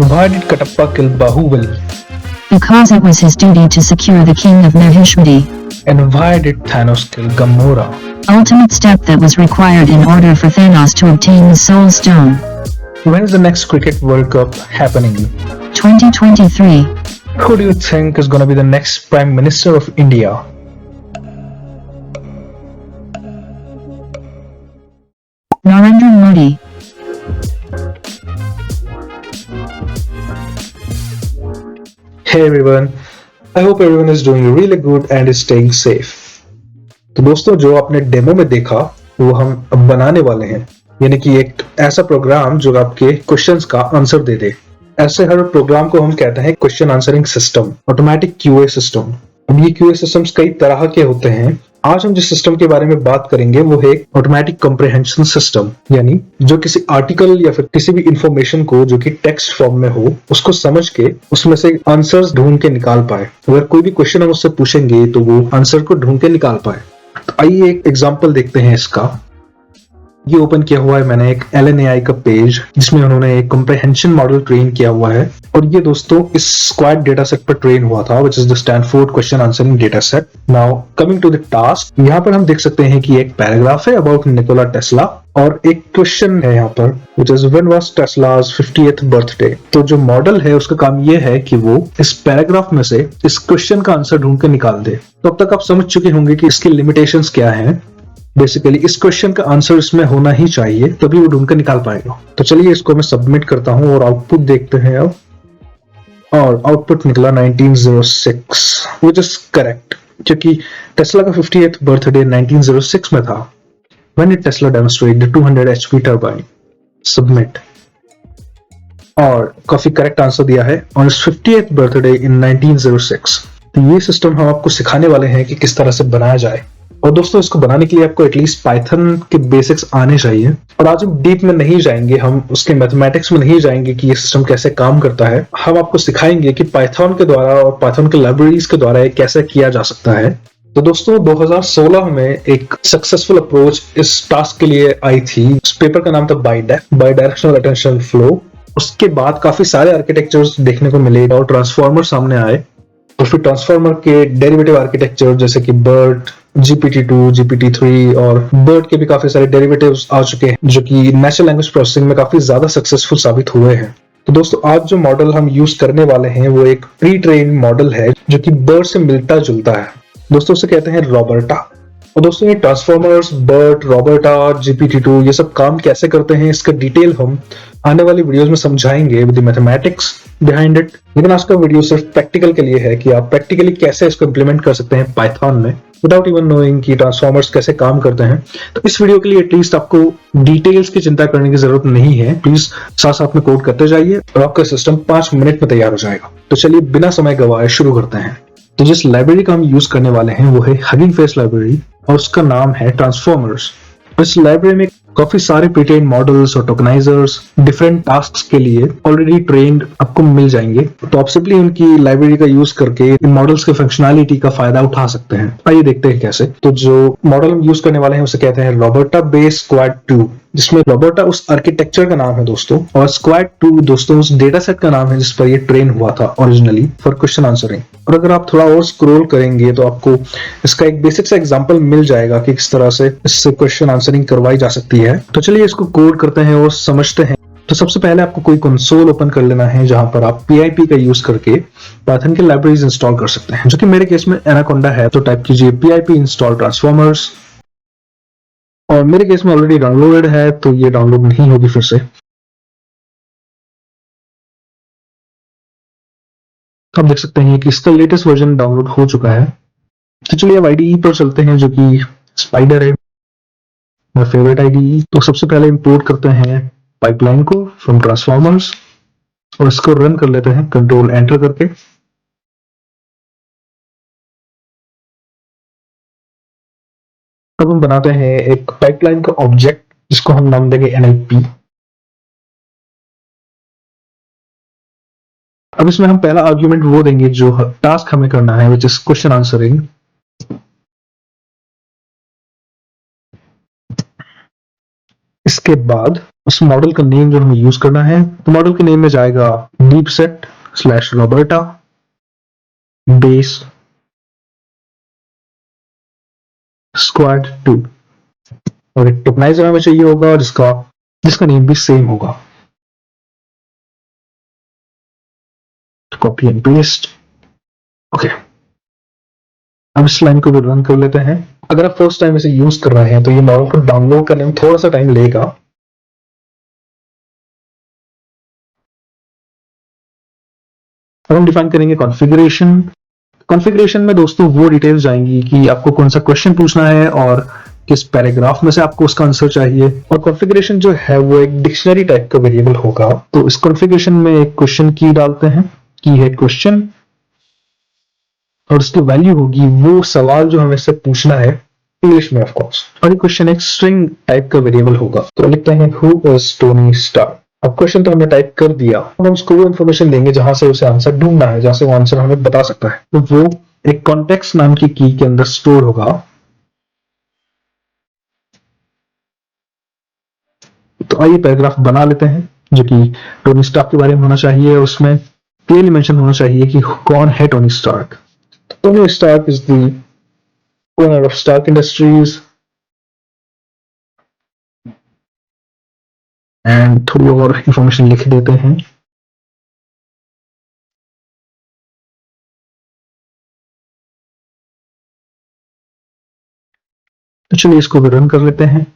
Why did Katappa kill Bahubali? Because it was his duty to secure the king of Mahishmati. And why did Thanos kill Gamora? Ultimate step that was required in order for Thanos to obtain the Soul Stone. When is the next Cricket World Cup happening? 2023. Who do you think is gonna be the next Prime Minister of India? Narendra Modi. Hey everyone, I hope everyone is doing really good and is staying safe. तो दोस्तों, जो आपने demo में देखा वो हम अब बनाने वाले हैं, यानी कि एक ऐसा प्रोग्राम जो आपके क्वेश्चंस का आंसर दे दे। ऐसे हर प्रोग्राम को हम कहते हैं question answering system, automatic QA system. अब ये क्यूए सिस्टम्स कई तरह के होते हैं। आज हम जिस सिस्टम के बारे में बात करेंगे वो है ऑटोमेटिक कॉम्प्रिहेंशन सिस्टम, यानी जो किसी आर्टिकल या फिर किसी भी इंफॉर्मेशन को जो कि टेक्स्ट फॉर्म में हो उसको समझ के उसमें से आंसर्स ढूंढ के निकाल पाए। अगर कोई भी क्वेश्चन हम उससे पूछेंगे तो वो आंसर को ढूंढ के निकाल पाए। तो आइए एक एग्जांपल देखते हैं इसका। ये ओपन किया हुआ है मैंने एक LNAI का पेज, जिसमें उन्होंने एक कॉम्प्रिहेंशन मॉडल ट्रेन किया हुआ है, और ये दोस्तों इस स्क्वाड डेटा सेट पर ट्रेन हुआ था, which is the Stanford question answering data set. Now coming to the task, यहाँ पर हम देख सकते हैं कि एक पैराग्राफ है अबाउट निकोला टेस्ला और एक क्वेश्चन है यहाँ पर, which is when was Tesla's 50th birthday. तो जो मॉडल है उसका काम ये है कि वो इस पैराग्राफ में से इस क्वेश्चन का आंसर ढूंढ के निकाल दे। तो अब तक आप समझ चुके होंगे कि इसकी लिमिटेशंस क्या हैं। बेसिकली इस क्वेश्चन का आंसर इसमें होना ही चाहिए, तभी वो ढूंढ कर निकाल पाएगा। तो चलिए इसको मैं सबमिट करता हूं और आउटपुट देखते हैं अब। और आउटपुट निकला 1906, व्हिच इज करेक्ट, क्योंकि टेस्ला का 50th बर्थडे 1906 में था। When did Tesla demonstrate the 200 HP turbine? Submit. और काफी करेक्ट आंसर दिया है on his 50th birthday in 1906। तो ये सिस्टम हम आपको सिखाने वाले हैं कि किस तरह से बनाया जाए। और दोस्तों, इसको बनाने के लिए आपको एटलीस्ट पाइथन के बेसिक्स आने चाहिए। और आज हम डीप में नहीं जाएंगे, हम उसके मैथमेटिक्स में नहीं जाएंगे कि ये सिस्टम कैसे काम करता है। हम आपको सिखाएंगे कि पाइथन के द्वारा और पाइथन के लाइब्रेरीज के द्वारा ये कैसे किया जा सकता है। तो दोस्तों, 2016 में एक सक्सेसफुल अप्रोच इस टास्क के लिए आई थी। उस पेपर का नाम था बाई डायरेक्शनल अटेंशन फ्लो। उसके बाद काफी सारे आर्किटेक्चर्स देखने को मिले और ट्रांसफॉर्मर सामने आए, और फिर ट्रांसफॉर्मर के डेरिवेटिव आर्किटेक्चर जैसे कि BERT, GPT-2, GPT-3 और BERT के भी काफी सारे डेरिवेटिव्स आ चुके हैं, जो कि नेचुरल लैंग्वेज प्रोसेसिंग में काफी ज्यादा सक्सेसफुल साबित हुए हैं। तो दोस्तों, आज जो मॉडल हम यूज करने वाले हैं वो एक प्री ट्रेन मॉडल है जो कि BERT से मिलता जुलता है। दोस्तों, उसे कहते हैं रॉबर्टा। और दोस्तों, ये ट्रांसफॉर्मर्स, BERT, रॉबर्टा, GPT-2 ये सब काम कैसे करते हैं, इसका डिटेल हम आने वाली वीडियोस में समझाएंगे with the mathematics behind it. लेकिन आज का वीडियो सिर्फ प्रैक्टिकल के लिए है कि आप प्रैक्टिकली कैसे इसको इंप्लीमेंट कर सकते हैं पाइथन में विदाउट इवन नोइंग कि ट्रांसफॉर्मर्स कैसे काम करते हैं। तो इस वीडियो के लिए एटलीस्ट आपको डिटेल्स की चिंता करने की जरूरत नहीं है। प्लीज साथ साथ में कोड करते जाइए और आपका सिस्टम 5 मिनट में तैयार हो जाएगा। तो चलिए बिना समय गवाए शुरू करते हैं। तो जिस लाइब्रेरी का हम यूज करने वाले हैं वो है हगिंग फेस लाइब्रेरी, और उसका नाम है ट्रांसफॉर्मर्स। इस लाइब्रेरी में काफी सारे प्रीट्रेन्ड मॉडल्स और टोकनाइजर्स डिफरेंट टास्क्स के लिए ऑलरेडी ट्रेन्ड आपको मिल जाएंगे। तो आप सिंपली उनकी लाइब्रेरी का यूज करके इन मॉडल्स के फंक्शनैलिटी का फायदा उठा सकते हैं। आइए देखते हैं कैसे। तो जो मॉडल हम यूज करने वाले हैं उसे कहते हैं रॉबर्टा बेस स्क्वाड 2, जिसमें रॉबर्टा उस आर्किटेक्चर का नाम है दोस्तों, और स्क्वाड 2 दोस्तों उस डेटा सेट का नाम है जिस पर ये ट्रेन हुआ था ओरिजिनली फॉर क्वेश्चन आंसरिंग। और अगर आप थोड़ा और स्क्रॉल करेंगे तो आपको इसका एक बेसिक सा एग्जांपल मिल जाएगा कि किस तरह से इससे क्वेश्चन आंसरिंग करवाई जा सकती है। तो चलिए इसको कोड करते हैं और समझते हैं। तो सबसे पहले आपको कोई कंसोल ओपन कर लेना है जहां पर आप PIP का यूज करके पाइथन के लाइब्रेरीज इंस्टॉल कर सकते हैं, जो कि मेरे केस में एनाकोंडा है। तो टाइप कीजिए PIP इंस्टॉल ट्रांसफॉर्मर्स, और मेरे केस में ऑलरेडी डाउनलोडेड है तो ये डाउनलोड नहीं होगी फिर से। तो आप देख सकते हैं कि इसका लेटेस्ट वर्जन डाउनलोड हो चुका है। तो चलिए अब IDE पर चलते हैं, जो कि स्पाइडर है, मेरा फेवरेट IDE। तो सबसे पहले इंपोर्ट करते हैं पाइपलाइन को फ्रॉम ट्रांसफॉर्मर्स और इसको रन कर लेते हैं कंट्रोल एंटर करके। अब हम बनाते हैं एक पाइपलाइन का ऑब्जेक्ट जिसको हम नाम देंगे NLP। अब इसमें हम पहला आर्ग्यूमेंट वो देंगे जो टास्क हमें करना है, विच इज क्वेश्चन आंसरिंग। इसके बाद उस मॉडल का नेम जो हमें यूज करना है, तो मॉडल के नेम में जाएगा डीप सेट / रॉबर्टा बेस स्क्वाड 2 और एक टोकनाइजर हमें चाहिए होगा और जिसका नेम भी सेम होगा। Copy and paste. ओके, अब इस लाइन को भी रन कर लेते हैं। अगर आप फर्स्ट टाइम इसे यूज कर रहे हैं तो ये मॉडल को डाउनलोड करने में थोड़ा सा टाइम लेगा। अब हम डिफाइन करेंगे कॉन्फ़िगरेशन। कॉन्फ़िगरेशन में दोस्तों वो डिटेल्स जाएंगी कि आपको कौन सा क्वेश्चन पूछना है और किस पैराग्राफ में से आपको उसका आंसर चाहिए। और कॉन्फ़िगरेशन जो है वो एक डिक्शनरी टाइप का वेरिएबल होगा। तो इस कॉन्फ़िगरेशन में एक क्वेश्चन की डालते हैं, की है क्वेश्चन, और उसकी वैल्यू होगी वो सवाल जो हमें से पूछना है इंग्लिश में ऑफ कोर्स। और ये क्वेश्चन एक स्ट्रिंग टाइप का वेरिएबल होगा। तो लिखते हैं हु इज टोनी स्टार्क। अब क्वेश्चन तो हमने टाइप कर दिया, अब हम उसको वो इन्फॉर्मेशन देंगे जहां से उसे आंसर ढूंढना है, जहां से वो आंसर हमें बता सकता है। तो वो एक कॉन्टेक्स्ट नाम की की के अंदर स्टोर होगा। तो आइए पैराग्राफ बना लेते हैं जो कि टोनी स्टार्क के बारे में होना चाहिए। उसमें क्लियरली मेंशन होना चाहिए कि कौन है Tony Stark. Tony Stark is the owner of Stark Industries and थोड़ी और इंफॉर्मेशन लिख देते हैं। तो चलिए इसको भी रन कर लेते हैं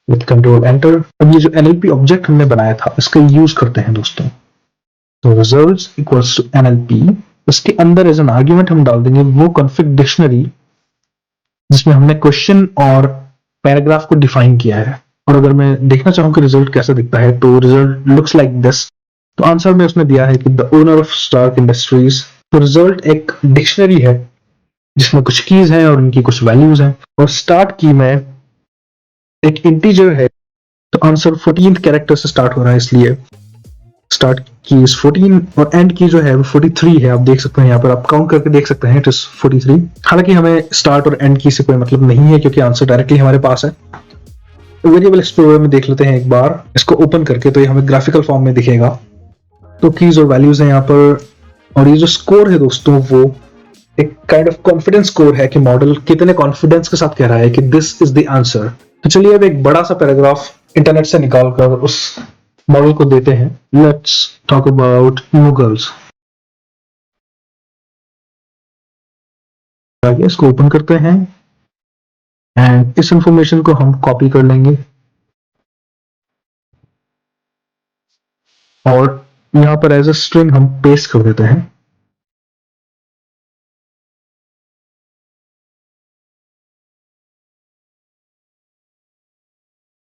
विद कंट्रोल एंटर। अब ये जो NLP ऑब्जेक्ट हमने बनाया था इसका यूज करते हैं दोस्तों। तो रिजल्ट्स इक्वल्स टू NLP, उसके अंदर एज एन आर्ग्यूमेंट हम डाल देंगे वो कॉन्फिग डिक्शनरी जिसमें हमने क्वेश्चन और पैराग्राफ को डिफाइन किया है। और अगर मैं देखना चाहूँ कि रिजल्ट कैसा दिखता है तो रिजल्ट लुक्स लाइक दिस। तो आंसर में उसने दिया है कि the owner of Stark Industries. तो रिजल्ट एक डिक्शनरी है जिसमें कुछ कीज हैं और उनकी कुछ वैल्यूज हैं। और स्टार्ट की में एक इंटीजर है, तो आंसर 14th कैरेक्टर से स्टार्ट हो रहा है, इसलिए स्टार्ट की इज 14 और एंड की जो है वो 43 है। आप देख सकते हैं यहाँ पर, आप काउंट करके देख सकते हैं, इट इज 43। हालांकि हमें स्टार्ट और एंड की से कोई मतलब नहीं है क्योंकि आंसर डायरेक्टली हमारे पास है। वेरिएबल एक्सप्लोरर में देख लेते हैं एक बार इसको ओपन करके, तो ये हमें ग्राफिकल फॉर्म में दिखेगा। तो कीज और वैल्यूज हैं यहाँ पर। और ये जो स्कोर है दोस्तों वो एक काइंड ऑफ कॉन्फिडेंस स्कोर है कि मॉडल कितने कॉन्फिडेंस के साथ कह रहा है कि दिस इज द आंसर। तो चलिए अब एक बड़ा सा पैराग्राफ इंटरनेट से निकाल कर उस मॉडल को देते हैं। Let's talk about Mughals. आगे इसको ओपन करते हैं एंड इस इंफॉर्मेशन को हम कॉपी कर लेंगे और यहां पर एज अ स्ट्रिंग हम पेस्ट कर देते हैं।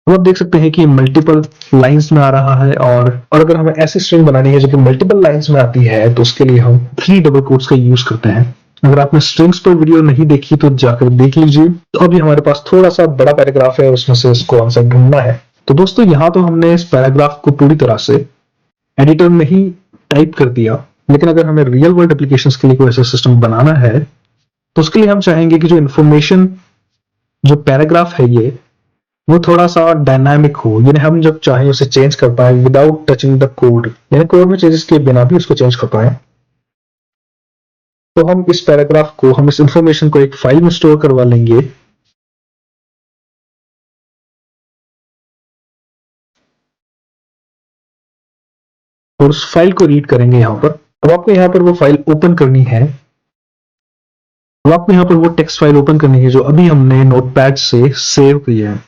तो आप देख सकते हैं कि मल्टीपल लाइंस में आ रहा है। और अगर हमें ऐसी स्ट्रिंग बनानी है जो कि मल्टीपल लाइंस में आती है तो उसके लिए हम 3 डबल कोट्स का यूज करते हैं। अगर आपने स्ट्रिंग्स पर वीडियो नहीं देखी तो जाकर देख लीजिए। तो अभी हमारे पास थोड़ा सा बड़ा पैराग्राफ है, उसमें से इसको आंसर ढूंढना है। तो दोस्तों यहाँ तो हमने इस पैराग्राफ को पूरी तरह से एडिटर में ही टाइप कर दिया, लेकिन अगर हमें रियल वर्ल्ड एप्लीकेशंस के लिए कोई ऐसा सिस्टम बनाना है तो उसके लिए हम चाहेंगे कि जो इन्फॉर्मेशन, जो पैराग्राफ है ये, वो थोड़ा सा डायनामिक हो, यानी हम जब चाहें उसे चेंज कर पाए विदाउट टचिंग द कोड, यानी कोड में चेंजेस किए बिना भी उसको चेंज कर पाए। तो हम इस पैराग्राफ को, हम इस इंफॉर्मेशन को एक फाइल में स्टोर करवा लेंगे। और उस फाइल को रीड करेंगे यहां पर। अब आपको यहां पर वो फाइल ओपन करनी है। अब आपको यहां पर वो टेक्स्ट फाइल ओपन करनी है जो अभी हमने नोटपैड से सेव की है।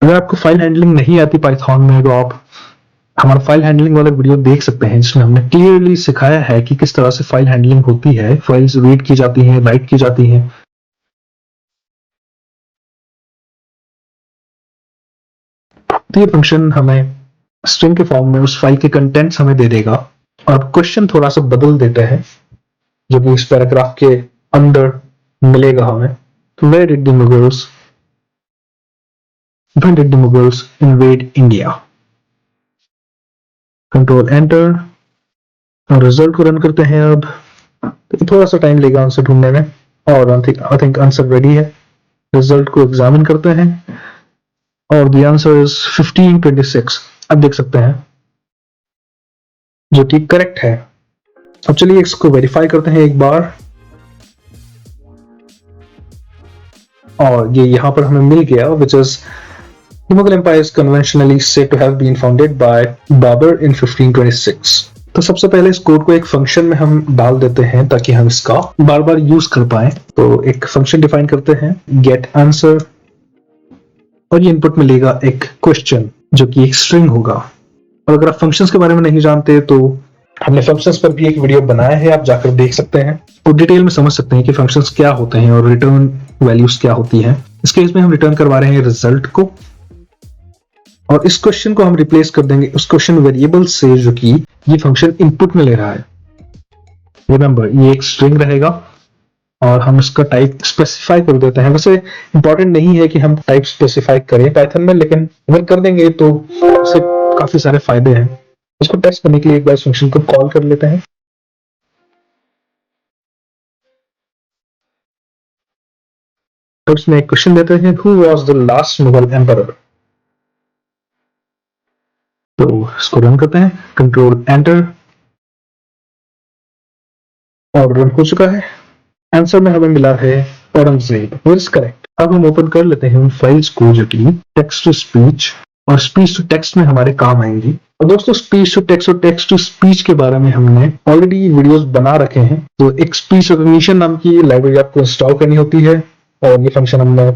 अगर आपको फाइल हैंडलिंग नहीं आती पाइथन में तो आप हमारा फाइल हैंडलिंग वाला वीडियो देख सकते हैं जिसमें हमने क्लियरली सिखाया है कि किस तरह से फाइल हैंडलिंग होती है, फाइल्स रीड की जाती हैं, राइट की जाती हैं। तो ये फंक्शन हमें स्ट्रिंग के फॉर्म में उस फाइल के कंटेंट्स हमें दे देगा। और क्वेश्चन थोड़ा सा बदल देते हैं जो कि इस पैराग्राफ के अंदर मिलेगा हमें। तो where did the Mughals When did the Mughals invade India? Control enter और रिजल्ट को रन करते हैं। अब तो थोड़ा सा टाइम लेगा आंसर ढूंढने में और आई थिंक आंसर रेडी है। रिजल्ट को एग्जामिन करते हैं और द आंसर इज 1526। अब देख सकते हैं जो कि करेक्ट है। अब चलिए इसको वेरीफाई करते हैं एक बार, और ये यहाँ पर हमें मिल गया, which is The Mughal Empire is conventionally said to have been founded by Babur in 1526। तो सबसे पहले इस कोड को एक फंक्शन में हम डाल देते हैं ताकि हम इसका बार बार यूज कर पाए। तो एक फंक्शन डिफाइन करते हैं गेट आंसर, और ये इनपुट में लेगा एक क्वेश्चन जो कि एक स्ट्रिंग होगा। और अगर आप फंक्शंस के बारे में नहीं जानते तो हमने फंक्शंस पर भी एक वीडियो बनाया है, आप जाकर देख सकते हैं और डिटेल में समझ सकते हैं कि फंक्शंस क्या होते हैं और रिटर्न वैल्यूज क्या होती हैं। इस केस में हम रिटर्न करवा रहे हैं रिजल्ट को, और इस क्वेश्चन को हम रिप्लेस कर देंगे उस क्वेश्चन वेरिएबल से जो कि ये फंक्शन इनपुट में ले रहा है। रिमेंबर, ये एक स्ट्रिंग रहेगा और हम इसका टाइप स्पेसिफाई कर देते हैं। वैसे इंपॉर्टेंट नहीं है कि हम टाइप स्पेसिफाई करें पाइथन में, लेकिन अगर कर देंगे तो इससे काफी सारे फायदे हैं। इसको टेस्ट करने के लिए एक बार फंक्शन को कॉल कर लेते हैं। तो इसमें एक क्वेश्चन देते हैं, who was the last Mughal emperor. तो इसको रन करते हैं, कंट्रोल एंटर, और रन हो चुका है। आंसर में हमें मिला है औरंगजेब, व्हिच इज करेक्ट। अब हम ओपन कर लेते हैं उन फाइल्स को जो कि टेक्स्ट टू स्पीच और स्पीच टू टेक्स्ट में हमारे काम आएंगी। और दोस्तों, स्पीच टू टेक्स्ट और टेक्स्ट टू स्पीच के बारे में हमने ऑलरेडी वीडियोस बना रखे हैं। तो एक स्पीच रिकॉग्निशन नाम की लाइब्रेरी आपको इंस्टॉल करनी होती है, और ये फंक्शन हमने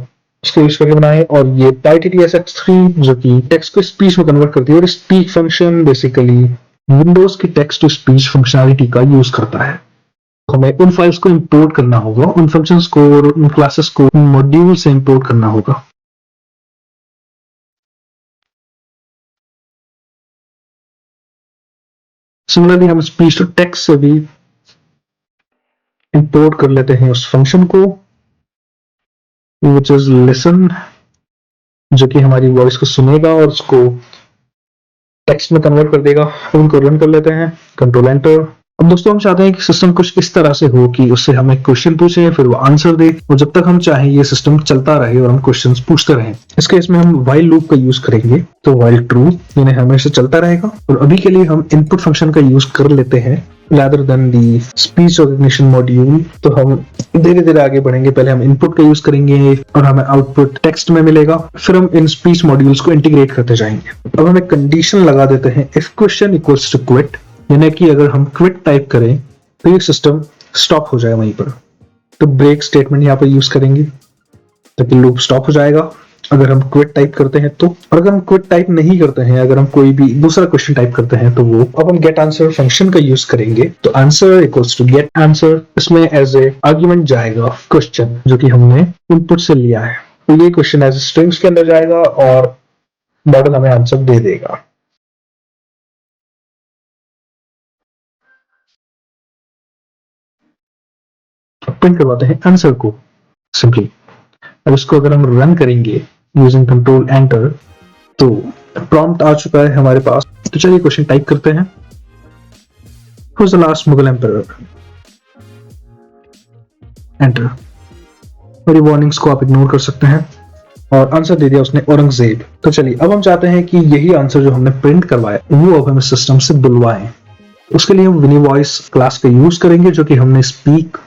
उसको यूज करके बनाए। और ये PyTTSX3 जो कि टेक्स्ट को स्पीच में कन्वर्ट करती है, और स्पीक फंक्शन बेसिकली विंडोज की टेक्स्ट टू स्पीच फंक्शनलिटी का यूज करता है। हमें उन फाइल्स को इंपोर्ट करना होगा, उन फंक्शंस को और उन क्लासेस को मॉड्यूल से इंपोर्ट करना होगा। सिमिलरली हम स्पीच टू टेक्स्ट से भी इंपोर्ट कर लेते हैं उस फंक्शन को, विच इज लिसन, जो कि हमारी वॉइस को सुनेगा और उसको टेक्स्ट में कन्वर्ट कर देगा। उनको रन कर लेते हैं, कंट्रोल एंटर। अब दोस्तों, हम चाहते हैं कि सिस्टम कुछ इस तरह से हो कि उससे हमें क्वेश्चन पूछे, फिर वो आंसर दे, और जब तक हम चाहें ये सिस्टम चलता रहे और हम क्वेश्चंस पूछते रहें। इस केस में हम व्हाइल लूप का यूज करेंगे। तो व्हाइल ट्रू यानी हमेशा चलता रहेगा। और अभी के लिए हम इनपुट फंक्शन का यूज कर लेते हैं rather than the speech recognition module। तो हम धीरे धीरे आगे बढ़ेंगे। पहले हम इनपुट का यूज करेंगे और हमें आउटपुट टेक्स्ट में मिलेगा, फिर हम इन स्पीच मॉड्यूल्स को इंटीग्रेट करते जाएंगे। अब हम एक कंडीशन लगा देते हैं, if question equals to quit, यानी कि अगर हम क्विट टाइप करें तो ये सिस्टम स्टॉप हो जाए वहीं पर। तो ब्रेक स्टेटमेंट यहाँ पर यूज करेंगे ताकि लूप स्टॉप हो जाएगा अगर हम क्विट टाइप करते हैं तो। और अगर हम क्विट टाइप नहीं करते हैं, अगर हम कोई भी दूसरा क्वेश्चन टाइप करते हैं तो वो, अब हम गेट आंसर फंक्शन का यूज करेंगे। तो answer equals to get answer, इसमें एज ए आर्ग्यूमेंट जाएगा क्वेश्चन जो कि हमने इनपुट से लिया है। तो ये क्वेश्चन एज स्ट्रिंग्स के अंदर जाएगा और मॉडल हमें आंसर दे देगा। प्रिंट करवाते हैं आंसर को सिंपली। अब इसको अगर हम रन करेंगे यूजिंग कंट्रोल एंटर, तो प्रॉम्प्ट आ चुका है हमारे पास। तो चलिए क्वेश्चन टाइप करते हैं, who was the last Mughal emperor. Enter. मेरी वार्निंग्स को आप इग्नोर कर सकते हैं, और आंसर दे दिया उसने औरंगजेब। तो चलिए अब हम चाहते हैं कि यही आंसर जो हमने प्रिंट करवाया वो अब हमें सिस्टम से बुलवाएं। उसके लिए हम विनी वॉइस क्लास का यूज करेंगे जो कि हमने स्पीक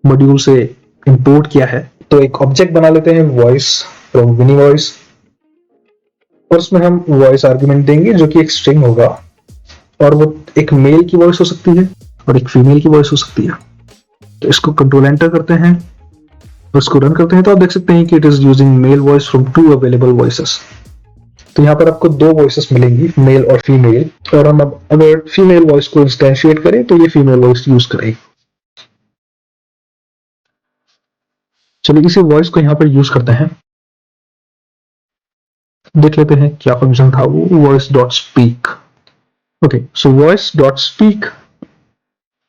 मॉड्यूल से इंपोर्ट किया है। तो एक ऑब्जेक्ट बना लेते हैं वॉइस फ्रॉम विनी वॉइस, और उसमें हम वॉइस आर्गुमेंट देंगे जो कि एक स्ट्रिंग होगा, और वो एक मेल की वॉइस हो सकती है और एक फीमेल की वॉइस हो सकती है। तो इसको कंट्रोल एंटर करते हैं और इसको रन करते हैं, तो आप देख सकते हैं कि it is using male voice from 2 available voices. तो यहाँ पर आपको 2 वॉइसेस मिलेंगी, मेल और फीमेल। और हम अब अगर फीमेल वॉइस को इंस्टेंशिएट करें तो ये फीमेल वॉइस यूज करेगी। चलिए इसी वॉइस को यहाँ पर यूज करते हैं, देख लेते हैं क्या फंक्शन था वो, voice dot speak. Okay, so voice dot speak,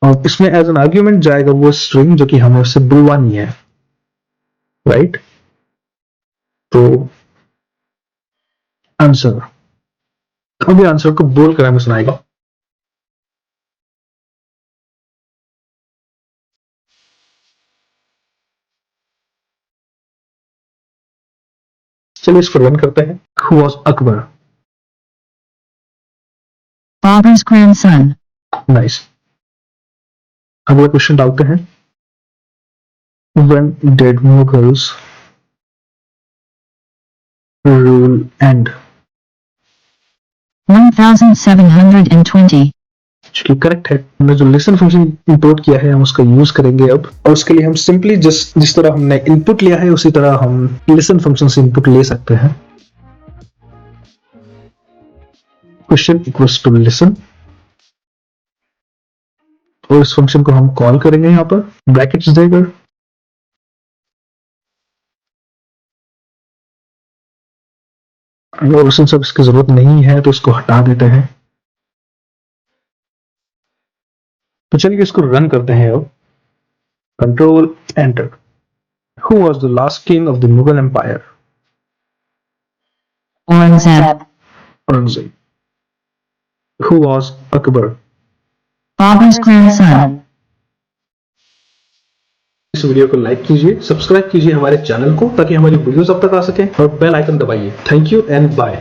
और इसमें एज एन आर्ग्यूमेंट जाएगा वो स्ट्रिंग जो कि हमें उससे बुलवानी है, राइट। तो आंसर, अभी आंसर को बोल कर हमें सुनाएगा। चलिए इसको रन करते हैं। Who was Akbar. Babur's grandson. Nice. अगला क्वेश्चन डालते हैं। When did Mughals rule end? 1720. चलिए करेक्ट है। हमने जो लिसन फंक्शन इंपोर्ट किया है हम उसका यूज करेंगे अब, और उसके लिए हम सिंपली जिस तरह हमने इनपुट लिया है उसी तरह हम लिसन फंक्शन से इनपुट ले सकते हैं। क्वेश्चन इक्वल्स टू लिसन, और इस फंक्शन को हम कॉल करेंगे यहां पर, ब्रैकेट्स देकर। और सिंस अब इसकी जरूरत नहीं है तो इसको हटा देते हैं। तो चलिए इसको रन करते हैं अब। Control enter. Who was the last king of the Mughal Empire? Aurangzeb. Aurangzeb. Who was Akbar? Babur's grandson. इस वीडियो को लाइक कीजिए, सब्सक्राइब कीजिए हमारे चैनल को ताकि हमारी वीडियोस अब तक आ सके, और बेल आइकन दबाइए। Thank you and bye.